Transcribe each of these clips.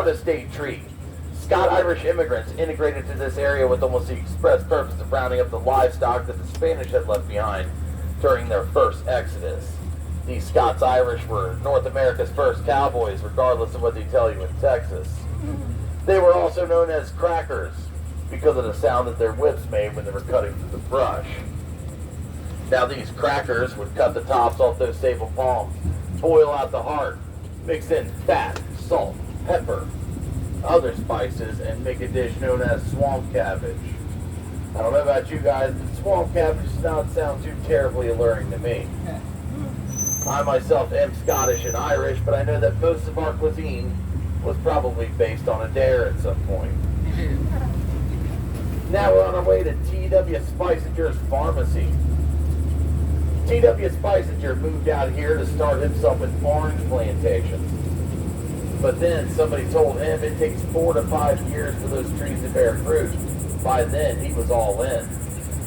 What a state treat. Scot-Irish immigrants integrated to this area with almost the express purpose of rounding up the livestock that the Spanish had left behind during their first exodus. These Scots-Irish were North America's first cowboys, regardless of what they tell you in Texas. They were also known as crackers because of the sound that their whips made when they were cutting through the brush. Now these crackers would cut the tops off those sable palms, boil out the heart, mix in fat, salt, pepper, other spices, and make a dish known as swamp cabbage. I don't know about you guys, but swamp cabbage does not sound too terribly alluring to me. I myself am Scottish and Irish, but I know that most of our cuisine was probably based on a dare at some point. Now we're on our way to T.W. Spicinger's pharmacy. T.W. Spicinger moved out here to start himself an orange plantation. But then somebody told him it takes 4 to 5 years for those trees to bear fruit. By then, he was all in.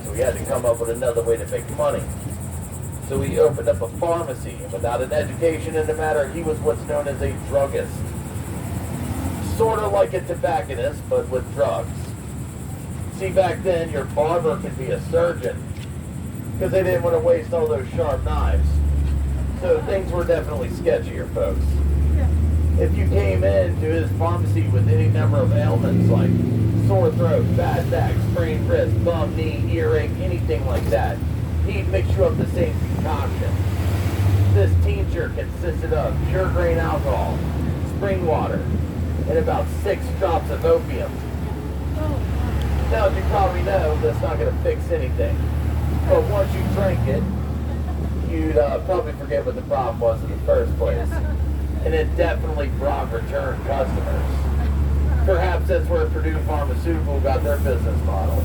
So he had to come up with another way to make money. So he opened up a pharmacy, and without an education in the matter, he was what's known as a druggist. Sort of like a tobacconist, but with drugs. See, back then, your barber could be a surgeon, because they didn't want to waste all those sharp knives. So things were definitely sketchier, folks. If you came into his pharmacy with any number of ailments like sore throat, bad back, sprained wrist, bum, knee, earache, anything like that, he'd mix you up the same concoction. This tincture consisted of pure grain alcohol, spring water, and about 6 drops of opium. Now, as you probably know, that's not going to fix anything. But once you drink it, you'd probably forget what the problem was in the first place. And it definitely brought return customers. Perhaps that's where Purdue Pharmaceutical got their business model.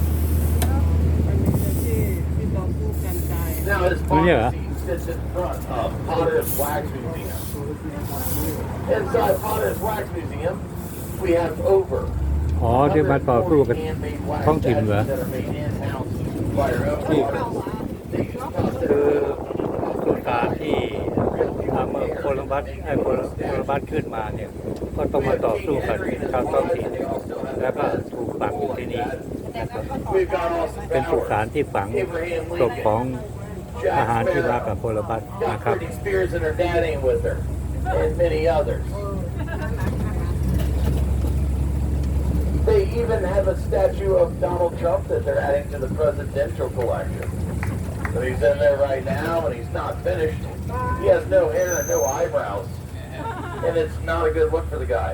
Now his pharmacy sits in front of Potter's Wax Museum. Inside Potter's Wax Museum, we have over ที่มาต่อสู้กัน handmade wax ท้องถิ่นเหรอ statues that are made in-house by our own artists. They use คือ custom สุสานที่เมื่อโคลัมบัสขึ้นมาเนี่ยก็ต้องมาต่อสู้กับชาวท้องถิ่นแล้วก็ถูกฝังอยู่ที่นี่เป็นสุสานที่ฝังศพของทหารที่มากับโคลัมบัสนะครับ They even have a statue of Donald Trump that they're adding to the presidential collection. So he's in there right now, and he's not finished. He has no hair and no eyebrows, and it's not a good look for the guy.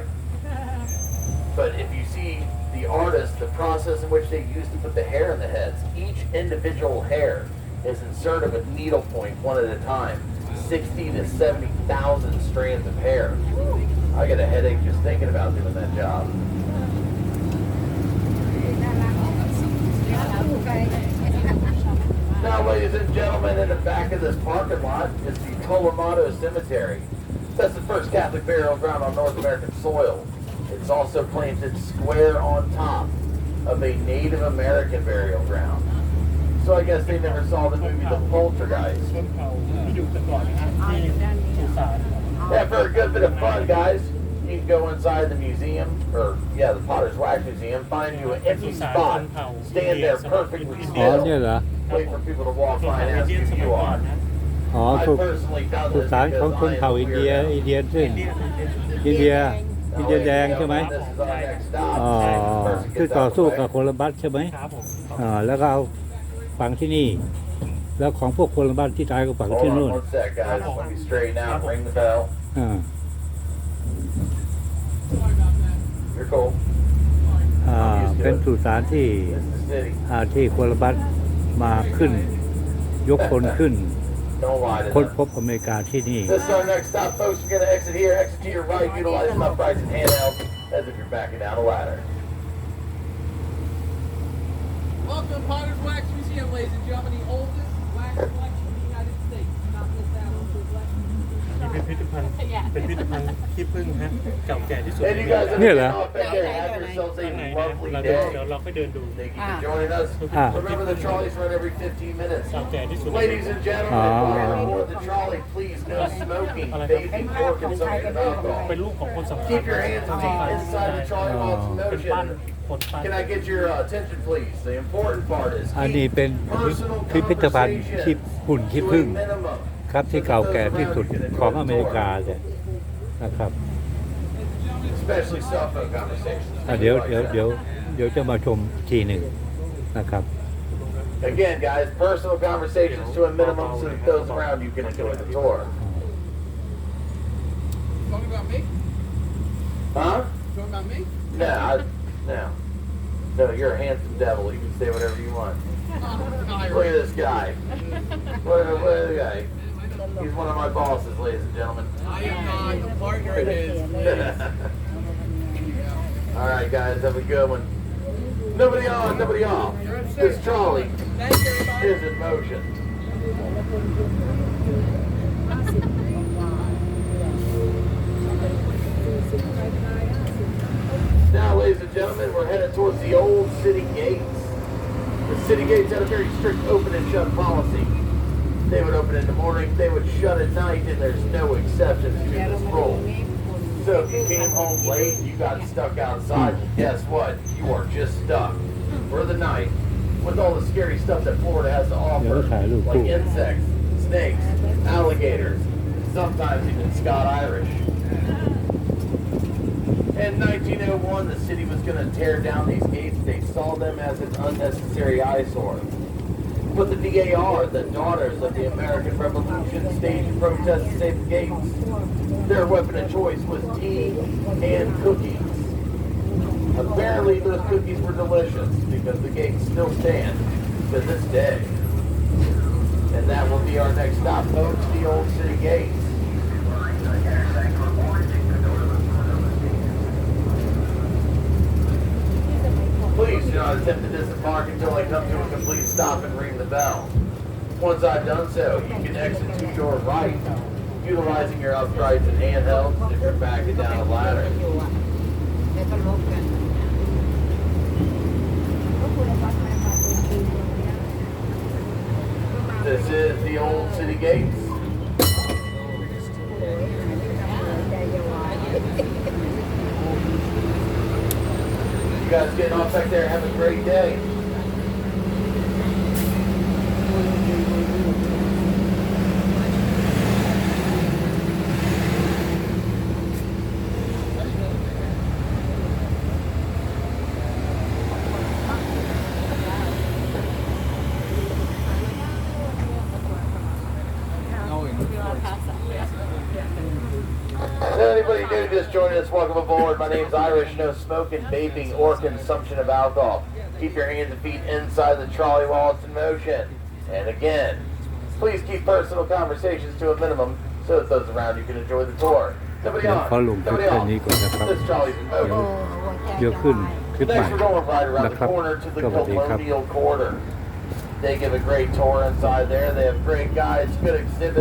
But if you see the artist, the process in which they use to put the hair in the heads, each individual hair is inserted with needle point one at a time, 60 to 70,000 strands of hair. I get a headache just thinking about doing that job. Now, ladies and gentlemen, in the back of this parking lot is the Colorado Cemetery. That's the first Catholic burial ground on North American soil. It's also planted square on top of a Native American burial ground. So I guess they never saw the movie The Poltergeist. Yeah, for a good bit of fun, guys, you can go inside the museum, or the Potter's Wax Museum, find you an empty spot, stand there perfectly still, wait for people to walk by and ask who you are. I personally done สุ this สานของ because คน I เผ่า am a อินเดีย weirdo. อินเดียซึ่งอินเดียแดงใช่ไหม This is our next stop. ที่ต่อสู้กับโคลัมบัสใช่ไหมแล้วก็เอาฝังที่นี่แล้วของพวกโคลัมบัสที่ตายก็ฝัง Hold ที่ on นู่น one sec, guys. Let me straighten out. Ring the bell. You're cool. เป็นสุสานที่ This is the city. ที่โคลัมบัสมาขึ้นยกคนขึ้น Don't lie to ค้น them. พบอเมริกาที่นี่ This is our next stop, folks. We're going to exit here. Exit to your right. Utilize uprights and handhelds as if you're backing down a ladder. Welcome to Potter's Wax Museum, ladies and gentlemen, the oldest wax collection in the United States. Do not miss out on the collection. นี่เป็นพิพิธภัณฑ์ขี้ผึ้งฮะเก่าแก่ที่สุด And you guys are Yeah, getting lah. off back there. Have yourselves yourselves ข้างใน a นะ lovely เราเดี๋ยว day. เราค่อยเดินดู Thank you for joining us. Remember the trolleys run every 15 minutes. เก่าแก่ที่สุด Ladies and gentlemen, while you're aboard the trolley, please no smoking, vaping, or consumption of เป็น alcohol. ลูกของคนสำคัญ Keep your hands and feet inside the trolley while it's in เป็นปั้น motion. คนปั้น Can I get your attention, please? The important part is อันนี้เป็น personal พิพิธภัณฑ์ที่ conversations หุ่นขี้ to ผึ้ง a minimum. ครับที่เก่าแก่ที่สุดของอเมริกาเนี่ยนะครับ Especially cell phone conversations. เดี๋ยวจะมาชมทีหนึ่งนะครับ Again, guys, personal conversations to a minimum so that those around you can enjoy the tour. Talking about me? Huh? Talking about me? No, you're a handsome devil. You can say whatever you want. Look at this guy. Look at the guy. He's one of my bosses, ladies and gentlemen. I am not a partner in his. All right, guys, have a good one. Nobody on, nobody off. This trolley Thank you, everybody. is in motion. Now, ladies and gentlemen, we're headed towards the old city gates. The city gates had a very strict open and shut policy. They would open in the morning, they would shut at night, and there's no exceptions to this rule. So if you came home late, you got stuck outside, guess what? You are just stuck for the night with all the scary stuff that Florida has to offer, like insects, snakes, alligators, sometimes even Scott Irish. In 1901, the city was going to tear down these gates. They saw them as an unnecessary eyesore. But the DAR, the Daughters of the American Revolution, staged a protest to save the gates. Their weapon of choice was tea and cookies. Apparently, those cookies were delicious because the gates still stand to this day. And that will be our next stop, folks, the old city gates. Please do not attempt to disembark until I come to a complete stop and ring the bell. Once I've done so, you can exit to your right, utilizing your uprights and handhelds if you're backing down a ladder. This is the old city gates. You guys getting off back there, have a great day. Anybody new just joining us, welcome aboard. My name's Irish. No smoking, vaping, or consumption of alcohol. Keep your hands and feet inside the trolley while it's in motion. And again, please keep personal conversations to a minimum so that those around you can enjoy the tour. Nobody เดี๋ยว on. ขอลงคลิป Nobody แค่ off. นี้ก่อนนะครับ This trolley's in เดี๋ยว motion. ขึ้นคลิปใหม่ Next, we're going right around นะ the ครับ corner to the สวัสดีครับ Colonial Quarter. They give a great tour inside there. They have great guides, good exhibits.